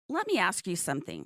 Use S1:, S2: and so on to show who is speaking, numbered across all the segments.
S1: Let me ask you something.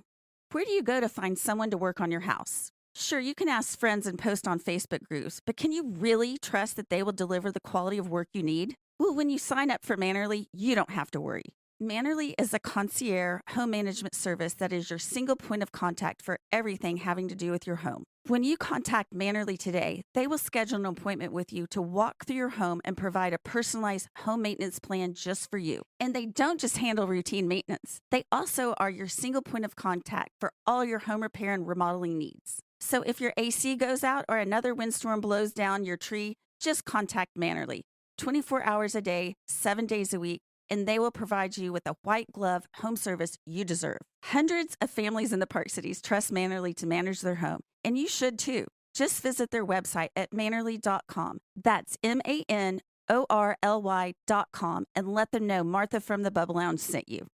S1: Where do you go to find someone to work on your house? Sure, you can ask friends and post on Facebook groups, but can you really trust that they will deliver the quality of work you need? Well, when you sign up for Mannerly, you don't have to worry. Mannerly is a concierge home management service that is your single point of contact for everything having to do with your home. When you contact Mannerly today, they will schedule an appointment with you to walk through your home and provide a personalized home maintenance plan just for you. And they don't just handle routine maintenance. They also are your single point of contact for all your home repair and remodeling needs. So if your AC goes out or another windstorm blows down your tree, just contact Mannerly. 24 hours a day, 7 days a week, and they will provide you with a white glove home service you deserve. Hundreds of families in the Park Cities trust Mannerly to manage their home, and you should too. Just visit their website at mannerly.com. That's MANORLY.com, and let them know Martha from the Bubble Lounge sent you.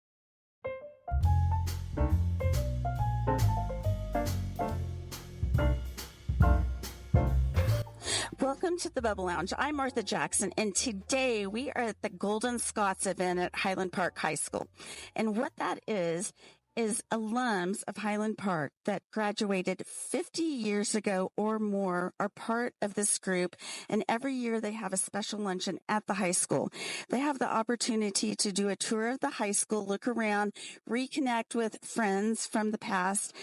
S1: Welcome to the Bubble Lounge. I'm Martha Jackson, and today we are at the Golden Scots event at Highland Park High School. And what that is alums of Highland Park that graduated 50 years ago or more are part of this group. And every year they have a special luncheon at the high school. They have the opportunity to do a tour of the high school, look around, reconnect with friends from the past,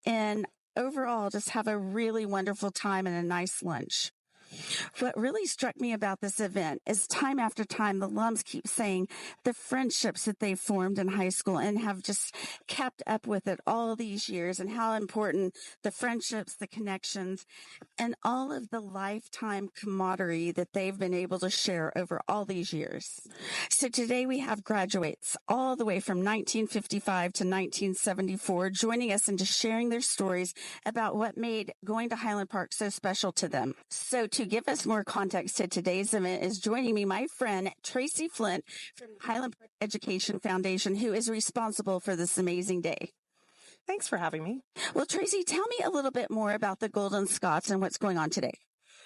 S1: and overall just have a really wonderful time and a nice lunch. What really struck me about this event is time after time, the alums keep saying the friendships that they've formed in high school and have just kept up with it all these years, and how important the friendships, the connections, and all of the lifetime camaraderie that they've been able to share over all these years. So today we have graduates all the way from 1955 to 1974 joining us and just sharing their stories about what made going to Highland Park so special to them. So to give us more context to today's event is joining me my friend Tracy Flint from Highland Park Education Foundation, who is responsible for this amazing day.
S2: Thanks for having me.
S1: Well, Tracy, tell me a little bit more about the Golden Scots and what's going on today.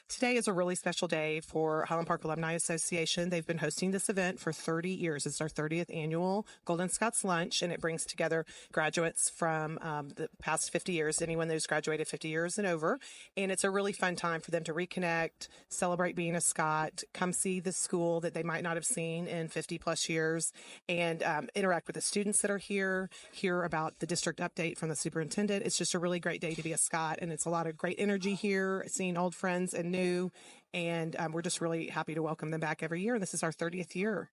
S2: Today is a really special day for Highland Park Alumni Association. They've been hosting this event for 30 years. It's our 30th annual Golden Scots Lunch, and it brings together graduates from the past 50 years, anyone who's graduated 50 years and over. And it's a really fun time for them to reconnect, celebrate being a Scot, come see the school that they might not have seen in 50 plus years, and interact with the students that are here, hear about the district update from the superintendent. It's just a really great day to be a Scot, and it's a lot of great energy here, seeing old friends and new, and we're just really happy to welcome them back every year. This is our 30th year.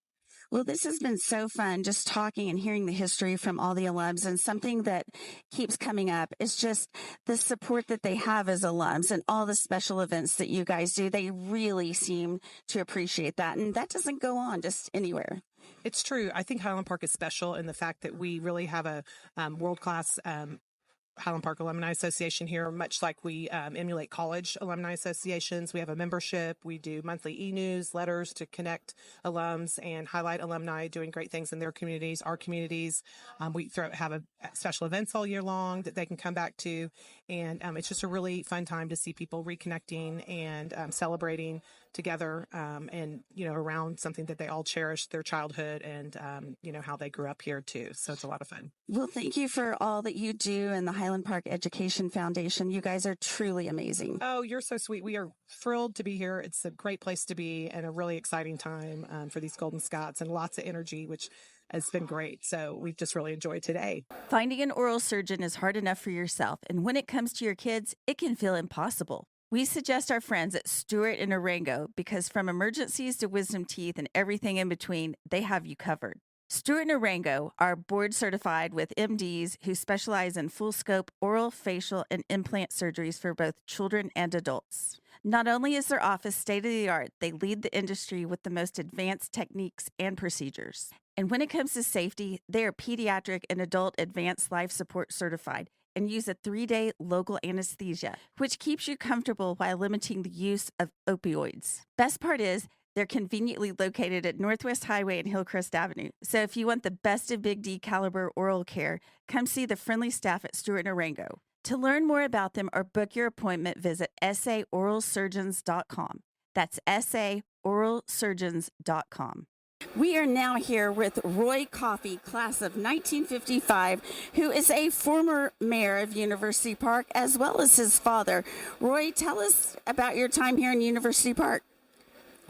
S1: Well, this has been so fun, just talking and hearing the history from all the alums. And something that keeps coming up is just the support that they have as alums and all the special events that you guys do. They really seem to appreciate that. And that doesn't go on just anywhere.
S2: It's true. I think Highland Park is special in the fact that we really have a world-class Highland Park Alumni Association here, much like we emulate college alumni associations. We have a membership. We do monthly e-news letters to connect alums and highlight alumni doing great things in their communities, our communities. We have special events all year long that they can come back to. And it's just a really fun time to see people reconnecting and celebrating together and, around something that they all cherish, their childhood, and, how they grew up here too. So it's a lot of fun.
S1: Well, thank you for all that you do in the Highland Park Education Foundation. You guys are truly amazing.
S2: Oh, you're so sweet. We are thrilled to be here. It's a great place to be and a really exciting time for these Golden Scots, and lots of energy, which has been great. So we've just really enjoyed today.
S1: Finding an oral surgeon is hard enough for yourself, and when it comes to your kids, it can feel impossible. We suggest our friends at Stewart and Arango because from emergencies to wisdom teeth and everything in between, they have you covered. Stewart and Arango are board certified with MDs who specialize in full scope oral, facial, and implant surgeries for both children and adults. Not only is their office state of the art, they lead the industry with the most advanced techniques and procedures. And when it comes to safety, they are pediatric and adult advanced life support certified and use a 3-day local anesthesia, which keeps you comfortable while limiting the use of opioids. Best part is, they're conveniently located at Northwest Highway and Hillcrest Avenue. So if you want the best of Big D caliber oral care, come see the friendly staff at Stewart and Arango. To learn more about them or book your appointment, visit saoralsurgeons.com. That's saoralsurgeons.com. We are now here with Roy Coffey, class of 1955, who is a former mayor of University Park, as well as his father. Roy, tell us about your time here in University Park.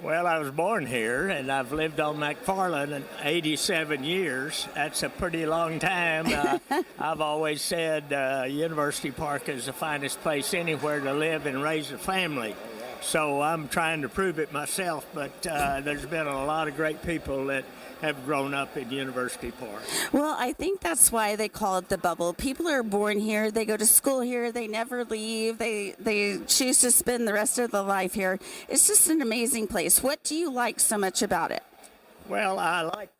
S3: Well, I was born here, and I've lived on McFarland in 87 years. That's a pretty long time. I've always said University Park is the finest place anywhere to live and raise a family. So I'm trying to prove it myself, but there's been a lot of great people that have grown up in University Park.
S1: Well, I think that's why they call it the bubble. People are born here, they go to school here, they never leave, they choose to spend the rest of their life here. It's just an amazing place. What do you like so much about it?
S3: Well, I like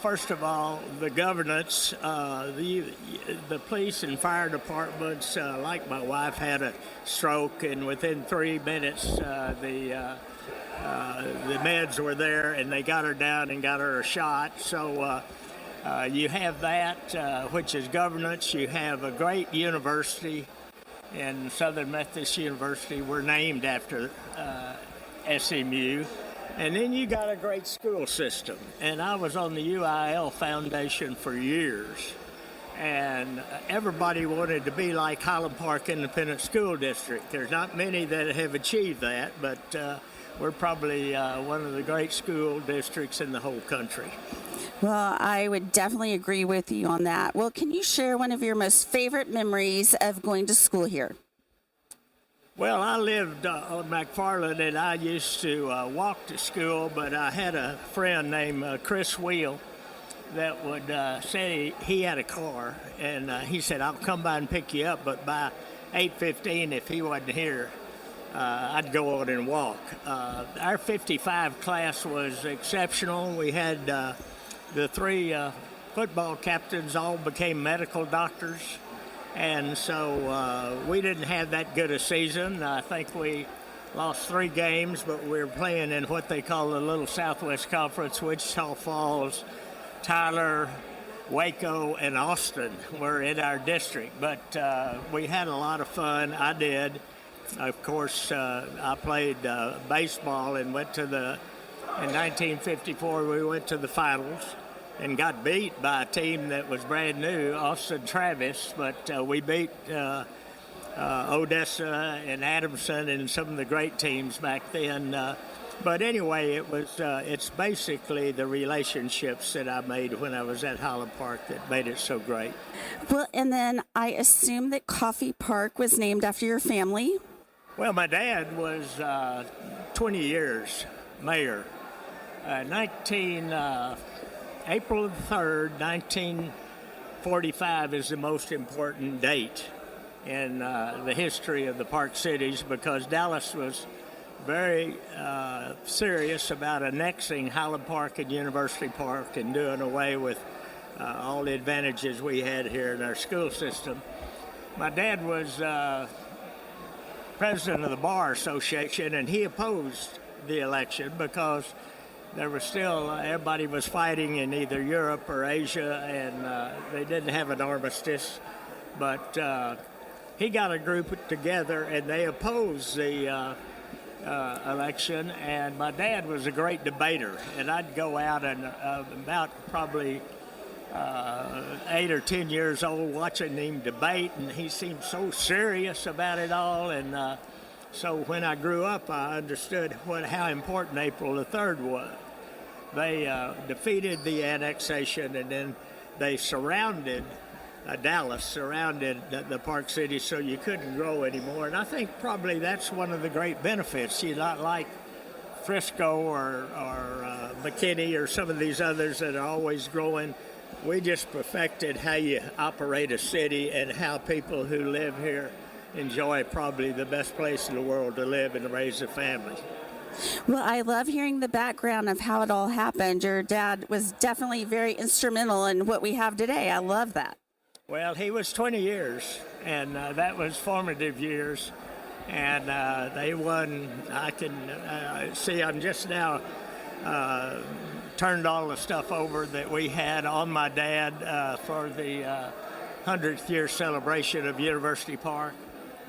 S3: first of all, the governance, the police and fire departments. Like my wife had a stroke, and within 3 minutes, the meds were there, and they got her down and got her a shot. So you have that, which is governance. You have a great university, in Southern Methodist University. We're named after SMU. And then you got a great school system. And I was on the UIL Foundation for years. And everybody wanted to be like Highland Park Independent School District. There's not many that have achieved that, but we're probably one of the great school districts in the whole country.
S1: Well, I would definitely agree with you on that. Well, can you share one of your most favorite memories of going to school here?
S3: Well, I lived on McFarland, and I used to walk to school, but I had a friend named Chris Wheel that would say he had a car, and he said, I'll come by and pick you up, but by 8:15, if he wasn't here, I'd go on and walk. Our 55 class was exceptional. We had the three football captains all became medical doctors. And so we didn't have that good a season. I think we lost 3 games, but we were playing in what they call the Little Southwest Conference. Wichita Falls, Tyler, Waco, and Austin were in our district. But we had a lot of fun. I did. Of course, I played baseball and went to in 1954, we went to the finals and got beat by a team that was brand new, Austin Travis, but we beat Odessa and Adamson and some of the great teams back then. But anyway, it's basically the relationships that I made when I was at Highland Park that made it so great.
S1: Well, and then I assume that Coffey Park was named after your family.
S3: Well, my dad was 20 years mayor. April 3rd, 1945 is the most important date in the history of the Park Cities because Dallas was very serious about annexing Highland Park and University Park and doing away with all the advantages we had here in our school system. My dad was president of the Bar Association, and he opposed the election because there was still, everybody was fighting in either Europe or Asia, and they didn't have an armistice. But he got a group together, and they opposed the election. And my dad was a great debater, and I'd go out and about probably 8 or 10 years old watching him debate, and he seemed so serious about it all. And so when I grew up, I understood how important April the 3rd was. They defeated the annexation, and then they surrounded Dallas, surrounded the Park City, so you couldn't grow anymore. And I think probably that's one of the great benefits. You're not like Frisco or McKinney or some of these others that are always growing. We just perfected how you operate a city and how people who live here enjoy probably the best place in the world to live and to raise a family.
S1: Well, I love hearing the background of how it all happened. Your dad was definitely very instrumental in what we have today. I love that.
S3: Well, he was 20 years, and that was formative years. And they won. I can see I'm just now turned all the stuff over that we had on my dad for the 100th year celebration of University Park.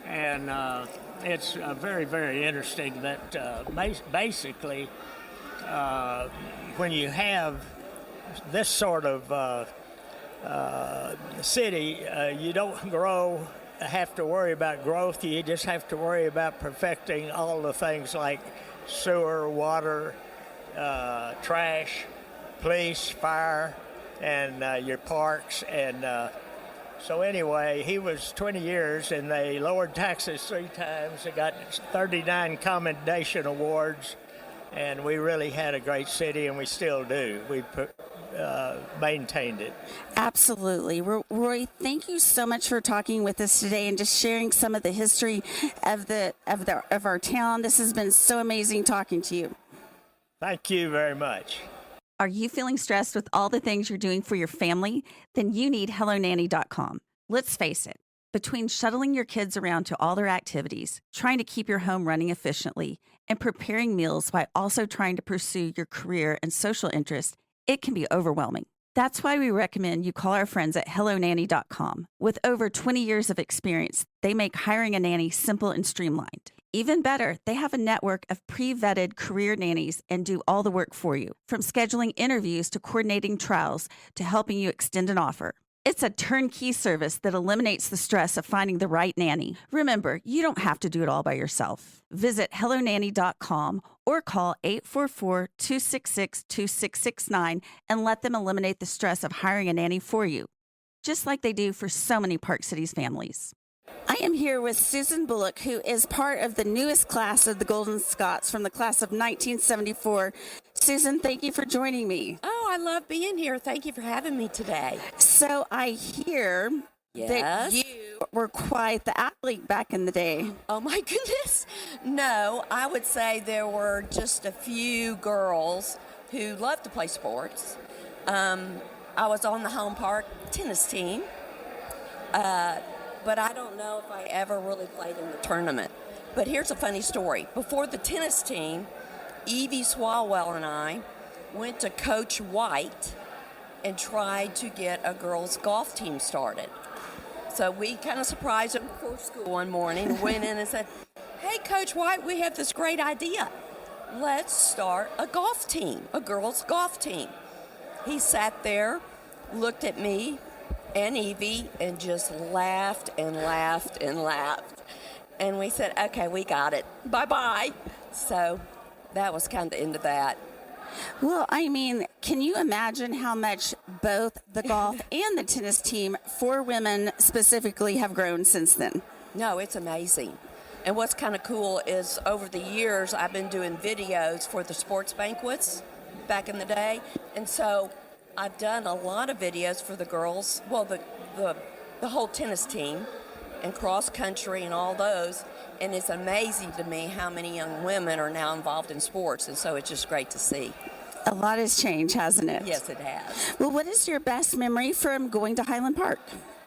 S3: And it's very, very interesting that basically when you have this sort of city, you don't have to worry about growth. You just have to worry about perfecting all the things like sewer, water, trash, police, fire, and your parks. And so anyway, he was 20 years, and they lowered taxes 3 times. They got 39 commendation awards, and we really had a great city, and we still do. We maintained it.
S1: Absolutely. Roy, thank you so much for talking with us today and just sharing some of the history of our town. This has been so amazing talking to you.
S3: Thank you very much.
S1: Are you feeling stressed with all the things you're doing for your family? Then you need HelloNanny.com. Let's face it, between shuttling your kids around to all their activities, trying to keep your home running efficiently, and preparing meals while also trying to pursue your career and social interests, it can be overwhelming. That's why we recommend you call our friends at HelloNanny.com. With over 20 years of experience, they make hiring a nanny simple and streamlined. Even better, they have a network of pre-vetted career nannies and do all the work for you, from scheduling interviews to coordinating trials to helping you extend an offer. It's a turnkey service that eliminates the stress of finding the right nanny. Remember, you don't have to do it all by yourself. Visit HelloNanny.com or call 844-266-2669 and let them eliminate the stress of hiring a nanny for you, just like they do for so many Park Cities families. I am here with Susan Bullock, who is part of the newest class of the Golden Scots from the class of 1974. Susan, thank you for joining me.
S4: Oh, I love being here. Thank you for having me today.
S1: So I hear that you were quite the athlete back in the day.
S4: Oh, my goodness. No, I would say there were just a few girls who loved to play sports. I was on the Highland Park tennis team. But I don't know if I ever really played in the tournament. But here's a funny story. Before the tennis team, Evie Swalwell and I went to Coach White and tried to get a girls' golf team started. So we kind of surprised him before school one morning, went in and said, "Hey, Coach White, we have this great idea. Let's start a golf team, a girls' golf team." He sat there, looked at me and Evie, and just laughed and laughed and laughed. And we said, "Okay, we got it. Bye-bye." So that was kind of the end of that.
S1: Well, I mean, can you imagine how much both the golf and the tennis team for women specifically have grown since then?
S4: No, it's amazing. And what's kind of cool is over the years, I've been doing videos for the sports banquets back in the day. And so I've done a lot of videos for the girls, well, the whole tennis team and cross country and all those. And it's amazing to me how many young women are now involved in sports. And so it's just great to see.
S1: A lot has changed, hasn't it?
S4: Yes, it has.
S1: Well, what is your best memory from going to Highland Park?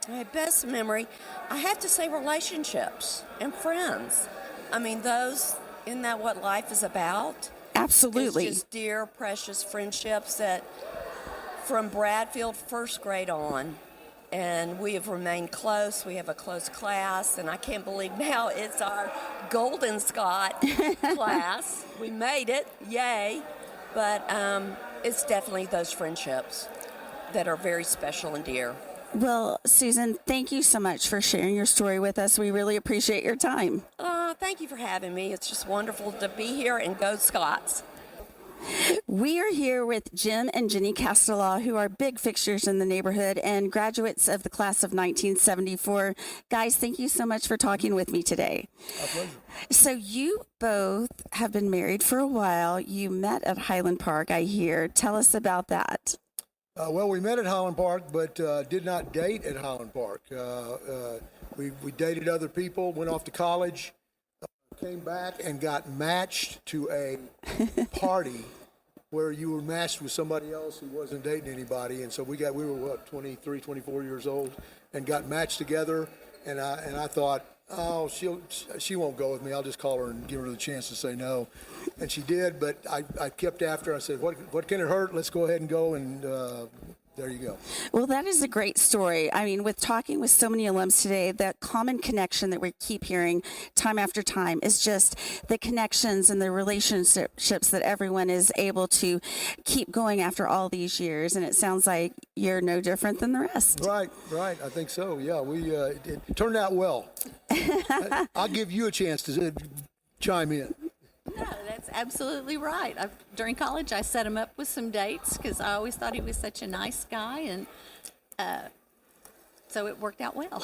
S4: My best memory, I have to say relationships and friends. I mean, those, isn't that what life is about?
S1: Absolutely.
S4: It's just dear, precious friendships that from Bradfield first grade on, and we have remained close. We have a close class, and I can't believe now it's our Golden Scot class. We made it, yay. But it's definitely those friendships that are very special and dear.
S1: Well, Susan, thank you so much for sharing your story with us. We really appreciate your time.
S4: Thank you for having me. It's just wonderful to be here, and go Scots.
S1: We are here with Jim and Jenny Castellaw, who are big fixtures in the neighborhood and graduates of the class of 1974. Guys, thank you so much for talking with me today.
S5: My pleasure.
S1: So you both have been married for a while. You met at Highland Park, I hear. Tell us about that.
S5: Well, we met at Highland Park, but did not date at Highland Park. We dated other people, went off to college, came back and got matched to a party where you were matched with somebody else who wasn't dating anybody. And so we were 23, 24 years old, and got matched together. And I thought, oh, she won't go with me. I'll just call her and give her the chance to say no. And she did, but I kept after her. I said, what can it hurt? Let's go ahead and go. And There you go.
S1: Well, that is a great story. I mean, with talking with so many alums today, that common connection that we keep hearing time after time is just the connections and the relationships that everyone is able to keep going after all these years. And it sounds like you're no different than the rest.
S5: Right. I think so. Yeah, it turned out well. I'll give you a chance to chime in.
S6: No, that's absolutely right. During college, I set him up with some dates because I always thought he was such a nice guy, and so it worked out well.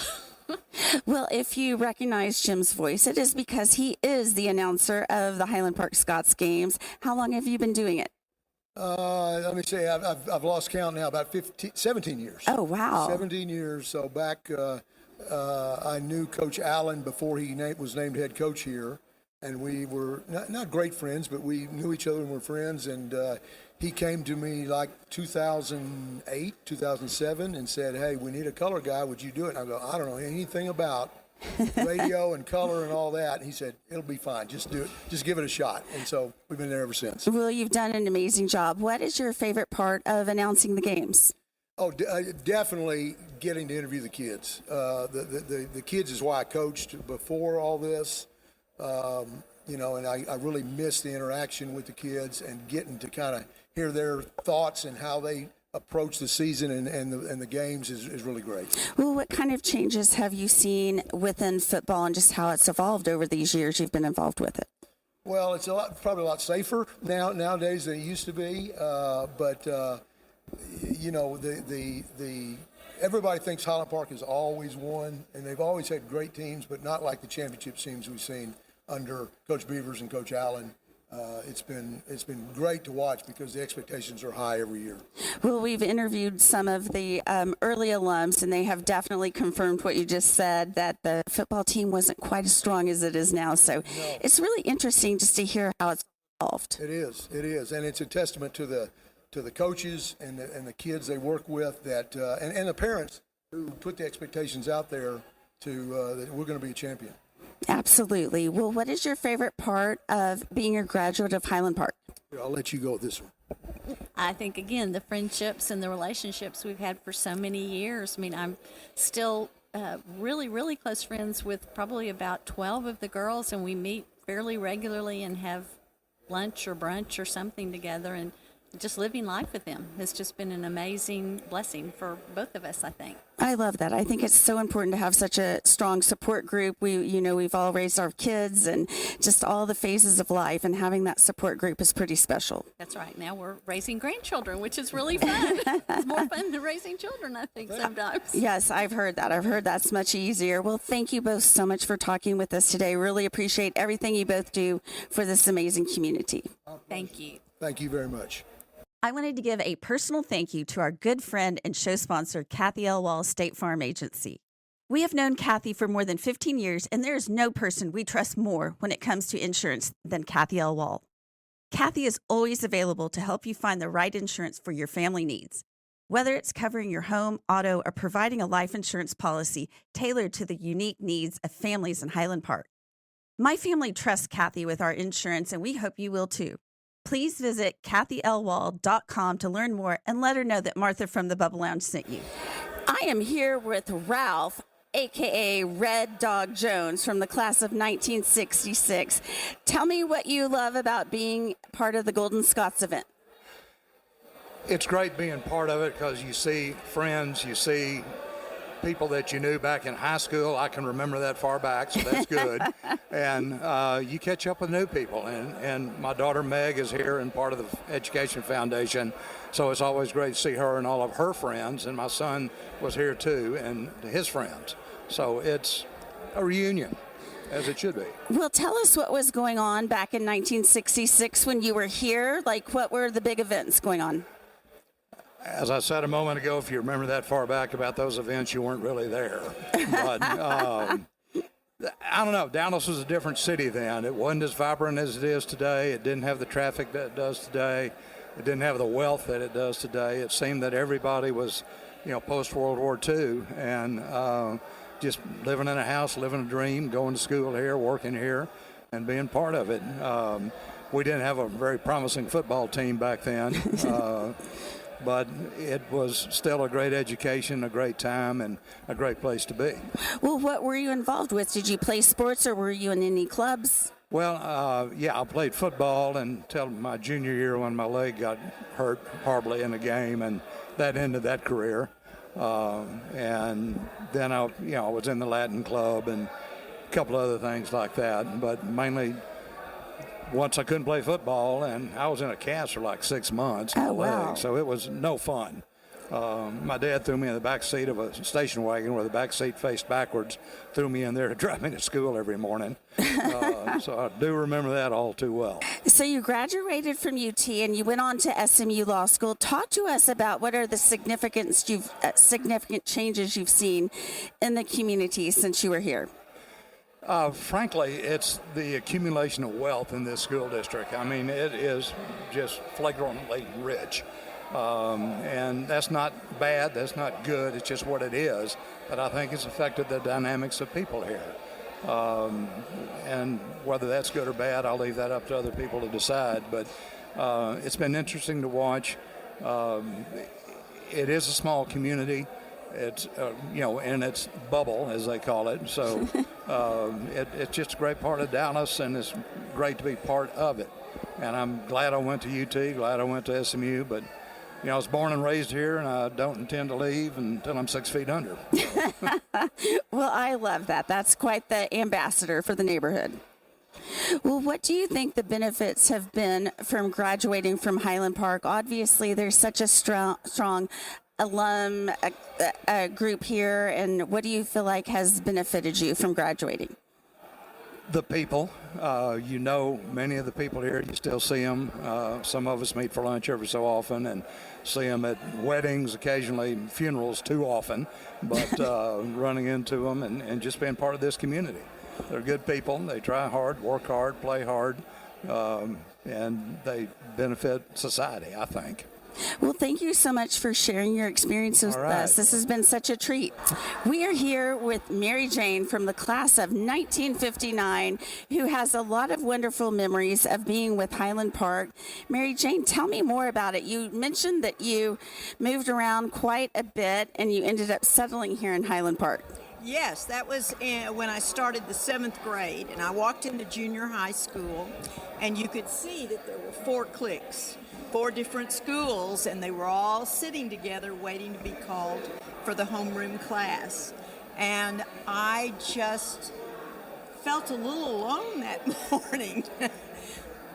S1: Well, if you recognize Jim's voice, it is because he is the announcer of the Highland Park Scots games. How long have you been doing it?
S5: Let me say, I've lost count now, about 17 years.
S1: Oh, wow.
S5: 17 years. So back, I knew Coach Allen before he was named head coach here. And we were not great friends, but we knew each other and were friends. And he came to me like 2008, 2007 and said, hey, we need a color guy. Would you do it? And I go, I don't know anything about radio and color and all that. And he said, it'll be fine. Just do it. Just give it a shot. And so we've been there ever since.
S1: Well, you've done an amazing job. What is your favorite part of announcing the games?
S5: Oh, definitely getting to interview the kids. The kids is why I coached before all this. And I really miss the interaction with the kids and getting to kind of hear their thoughts and how they approach the season and the games is really great.
S1: Well, what kind of changes have you seen within football and just how it's evolved over these years you've been involved with it?
S5: Well, it's probably a lot safer nowadays than it used to be. But everybody thinks Highland Park has always won, and they've always had great teams, but not like the championship teams we've seen under Coach Beavers and Coach Allen. It's been great to watch because the expectations are high every year.
S1: Well, we've interviewed some of the early alums, and they have definitely confirmed what you just said, that the football team wasn't quite as strong as it is now. So It's really interesting just to hear how it's evolved.
S5: It is, and it's a testament to the coaches and the kids they work with and the parents who put the expectations out there that we're going to be a champion.
S1: Absolutely. Well, what is your favorite part of being a graduate of Highland Park?
S5: I'll let you go with this one.
S6: I think, again, the friendships and the relationships we've had for so many years. I mean, I'm still really, really close friends with probably about 12 of the girls, and we meet fairly regularly and have lunch or brunch or something together, and just living life with them has just been an amazing blessing for both of us, I think.
S1: I love that. I think it's so important to have such a strong support group. We've all raised our kids and just all the phases of life, and having that support group is pretty special.
S6: That's right. Now we're raising grandchildren, which is really fun. It's more fun than raising children, I think, sometimes.
S1: Yes, I've heard that. I've heard that's much easier. Well, thank you both so much for talking with us today. Really appreciate everything you both do for this amazing community.
S6: Thank you.
S5: Thank you very much.
S1: I wanted to give a personal thank you to our good friend and show sponsor, Kathy L. Wall State Farm Agency. We have known Kathy for more than 15 years, and there is no person we trust more when it comes to insurance than Kathy L. Wall. Kathy is always available to help you find the right insurance for your family needs. Whether it's covering your home, auto, or providing a life insurance policy tailored to the unique needs of families in Highland Park. My family trusts Kathy with our insurance, and we hope you will too. Please visit kathylwall.com to learn more and let her know that Martha from the Bubble Lounge sent you. I am here with Ralph, a.k.a. Red Dog Jones, from the class of 1966. Tell me what you love about being part of the Golden Scots event.
S7: It's great being part of it because you see friends, you see people that you knew back in high school. I can remember that far back, so that's good. And you catch up with new people. And my daughter Meg is here and part of the Education Foundation, so it's always great to see her and all of her friends. And my son was here too, and his friends. So it's a reunion, as it should be.
S1: Well, tell us what was going on back in 1966 when you were here. Like, what were the big events going on?
S7: As I said a moment ago, if you remember that far back about those events, you weren't really there. But I don't know. Dallas was a different city then. It wasn't as vibrant as it is today. It didn't have the traffic that it does today. It didn't have the wealth that it does today. It seemed that everybody was, post-World War II and just living in a house, living a dream, going to school here, working here, and being part of it. We didn't have a very promising football team back then. but it was still a great education, a great time, and a great place to be.
S1: Well, what were you involved with? Did you play sports or were you in any clubs?
S7: Well, yeah, I played football until my junior year when my leg got hurt horribly in a game, and that ended that career. And then I was in the Latin club and a couple other things like that, but mainly once I couldn't play football, and I was in a cast for like 6 months.
S1: Oh, wow.
S7: Leg, so it was no fun. My dad threw me in the back seat of a station wagon where the back seat faced backwards, threw me in there to drive me to school every morning. So I do remember that all too well.
S1: So you graduated from UT and you went on to SMU Law School. Talk to us about what are the significant changes you've seen in the community since you were here.
S7: Frankly, it's the accumulation of wealth in this school district. I mean, it is just flagrantly rich. And that's not bad, that's not good, it's just what it is. But I think it's affected the dynamics of people here. And whether that's good or bad, I'll leave that up to other people to decide. But it's been interesting to watch. It is a small community. It's, in its bubble, as they call it. So it's just a great part of Dallas, and it's great to be part of it. And I'm glad I went to UT, glad I went to SMU, but I was born and raised here, and I don't intend to leave until I'm 6 feet under.
S1: Well, I love that. That's quite the ambassador for the neighborhood. Well, what do you think the benefits have been from graduating from Highland Park? Obviously, there's such a strong alum group here, and what do you feel like has benefited you from graduating?
S7: The people, many of the people here, you still see them. Some of us meet for lunch every so often and see them at weddings, occasionally funerals too often, but running into them and just being part of this community. They're good people. They try hard, work hard, play hard, and they benefit society, I think.
S1: Well, thank you so much for sharing your experience with us. This has been such a treat. We are here with Mary Jane from the class of 1959, who has a lot of wonderful memories of being with Highland Park. Mary Jane, tell me more about it. You mentioned that you moved around quite a bit and you ended up settling here in Highland Park.
S8: Yes, that was when I started the 7th grade, and I walked into junior high school, and you could see that there were 4 cliques. 4 different schools, and they were all sitting together waiting to be called for the homeroom class. And I just felt a little alone that morning.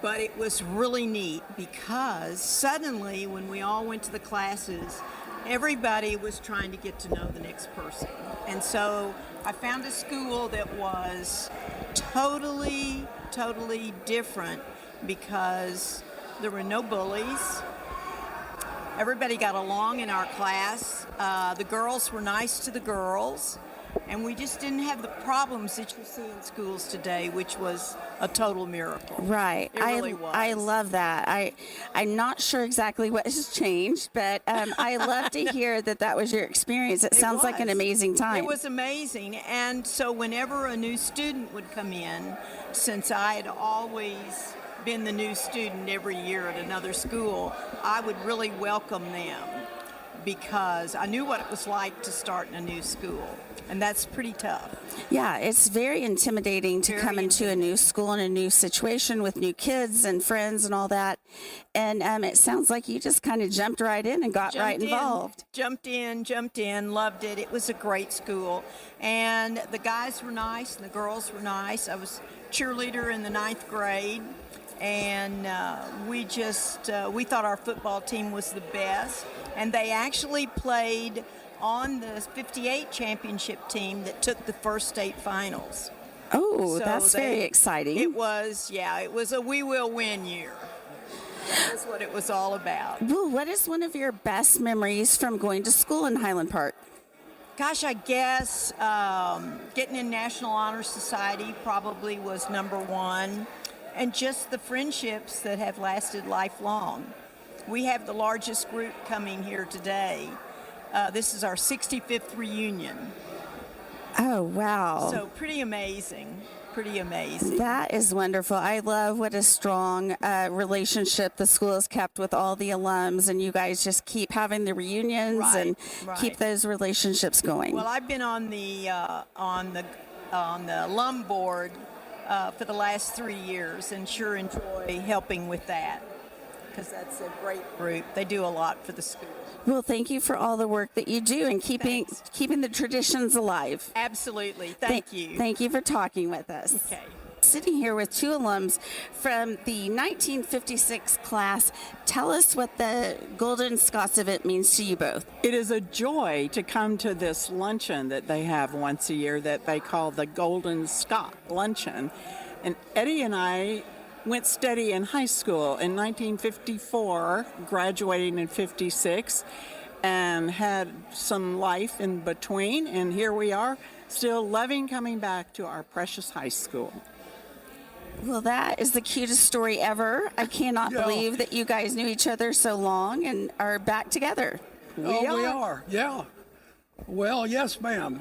S8: But it was really neat because suddenly when we all went to the classes, everybody was trying to get to know the next person. And so I found a school that was totally different because there were no bullies. Everybody got along in our class. The girls were nice to the girls. And we just didn't have the problems that you see in schools today, which was a total miracle.
S1: Right.
S8: It really was.
S1: I love that. I'm not sure exactly what has changed, but I love to hear that was your experience. It sounds like an amazing time.
S8: It was amazing. And so whenever a new student would come in, since I had always been the new student every year at another school, I would really welcome them because I knew what it was like to start in a new school. And that's pretty tough.
S1: Yeah, it's very intimidating to come into a new school and a new situation with new kids and friends and all that. And it sounds like you just kind of jumped right in and got right involved.
S8: Jumped in, loved it. It was a great school. And the guys were nice and the girls were nice. I was cheerleader in the 9th grade. And we thought our football team was the best. And they actually played on the 58 championship team that took the first state finals.
S1: Oh, so that's very exciting.
S8: It was a we will win year. That's what it was all about.
S1: Well, what is one of your best memories from going to school in Highland Park?
S8: Gosh, I guess getting in National Honor Society probably was number one. And just the friendships that have lasted lifelong. We have the largest group coming here today. This is our 65th reunion.
S1: Oh, wow.
S8: So pretty amazing. Pretty amazing.
S1: That is wonderful. I love what a strong relationship the school has kept with all the alums, and you guys just keep having the reunions and keep those relationships going.
S8: Well, I've been on the alum board for the last 3 years, and sure enjoy helping with that because that's a great group. They do a lot for the school.
S1: Well, thank you for all the work that you do and keeping the traditions alive.
S8: Absolutely. Thank you.
S1: Thank you for talking with us.
S8: Okay.
S1: Sitting here with two alums from the 1956 class. Tell us what the Golden Scots event means to you both.
S9: It is a joy to come to this luncheon that they have once a year that they call the Golden Scots Luncheon. And Eddie and I went steady in high school in 1954, graduating in 56, and had some life in between. And here we are, still loving coming back to our precious high school.
S1: Well, that is the cutest story ever. I cannot believe that you guys knew each other so long and are back together.
S10: We are. Yeah. Well, yes, ma'am.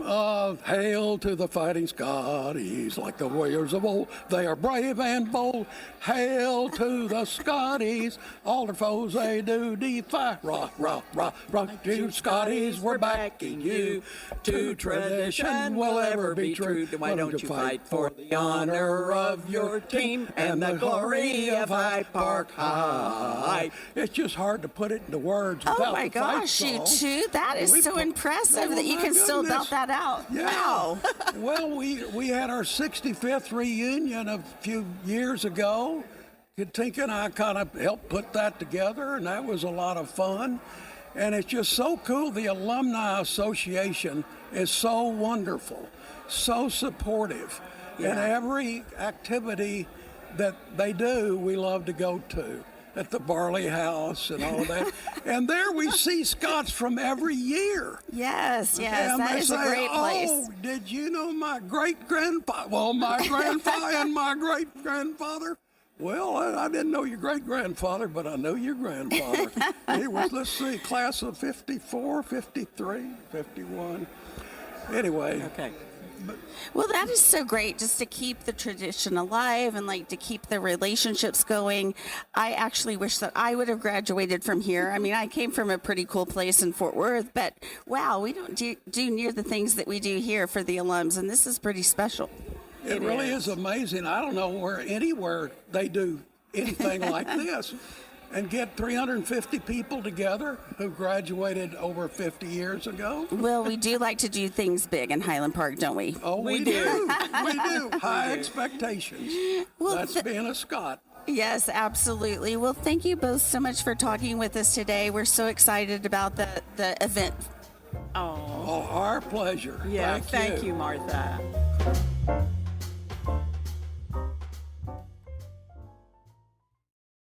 S10: Hail to the fighting Scotties, like the warriors of old. They are brave and bold. Hail to the Scotties, all their foes they do defy. Rock, rock, rock, rock, you Scotties, we're backing you. To tradition will ever be true. Why don't you fight for the honor of your team and the glory of Hyde Park High? It's just hard to put it into words without
S1: Oh my gosh, you two, that is so impressive that you can still belt that out.
S10: Yeah.
S1: Wow.
S10: Well, we had our 65th reunion a few years ago. Katinka and I kind of helped put that together, and that was a lot of fun. And it's just so cool. The Alumni Association is so wonderful, so supportive. And every activity that they do, we love to go to. At the Barley House and all of that. And there we see Scots from every year.
S1: Yes,
S10: And
S1: that
S10: they
S1: is
S10: say,
S1: a great place.
S10: Oh, did you know my great-grandfather? Well, my grandfather and my great-grandfather. Well, I didn't know your great-grandfather, but I know your grandfather. He was, let's see, class of 54, 53, 51. Anyway.
S9: Okay.
S1: Well, that is so great just to keep the tradition alive and like to keep the relationships going. I actually wish that I would have graduated from here. I mean, I came from a pretty cool place in Fort Worth, but wow, we don't do near the things that we do here for the alums, and this is pretty special.
S10: It really is amazing. I don't know where anywhere they do anything like this. And get 350 people together who graduated over 50 years ago.
S1: Well, we do like to do things big in Highland Park, don't we?
S10: Oh, we do. We do. High expectations.
S1: Well,
S10: That's being a Scot.
S1: Yes, absolutely. Well, thank you both so much for talking with us today. We're so excited about the event.
S10: Oh, our pleasure.
S9: Yeah, thank you, Martha.